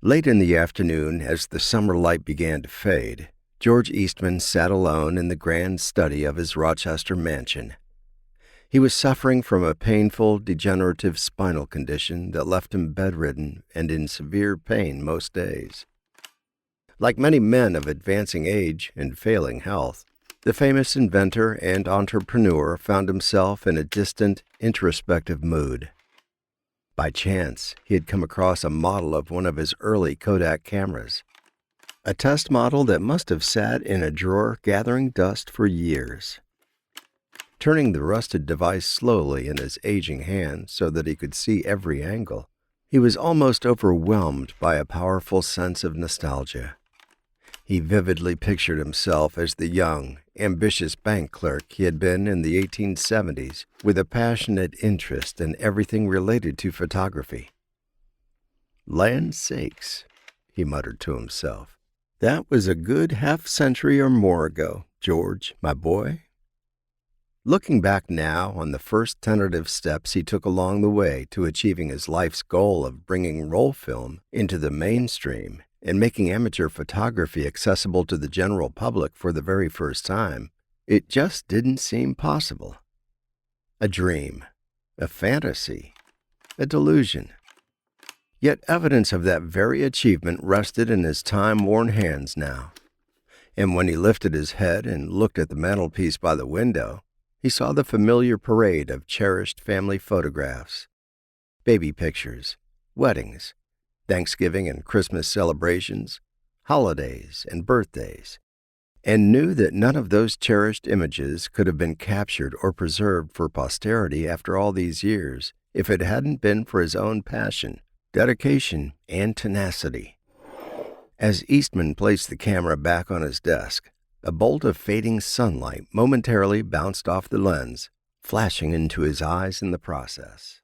Late in the afternoon, as the summer light began to fade, George Eastman sat alone in the grand study of his Rochester mansion. He was suffering from a painful, degenerative spinal condition that left him bedridden and in severe pain most days. Like many men of advancing age and failing health, the famous inventor and entrepreneur found himself in a distant, introspective mood. By chance, he had come across a model of one of his early Kodak cameras, a test model that must have sat in a drawer gathering dust for years. Turning the rusted device slowly in his aging hand so that he could see every angle, he was almost overwhelmed by a powerful sense of nostalgia. He vividly pictured himself as the young, ambitious bank clerk he had been in the 1870s, with a passionate interest in everything related to photography. "Land's sakes," he muttered to himself. "That was a good half-century or more ago, George, my boy." Looking back now on the first tentative steps he took along the way to achieving his life's goal of bringing roll film into the mainstream and making amateur photography accessible to the general public for the very first time, it just didn't seem possible. A dream, a fantasy, a delusion. Yet evidence of that very achievement rested in his time-worn hands now. And when he lifted his head and looked at the mantelpiece by the window, he saw the familiar parade of cherished family photographs, baby pictures, weddings, Thanksgiving and Christmas celebrations, holidays and birthdays, and knew that none of those cherished images could have been captured or preserved for posterity after all these years if it hadn't been for his own passion, dedication, and tenacity. As Eastman placed the camera back on his desk, a bolt of fading sunlight momentarily bounced off the lens, flashing into his eyes in the process.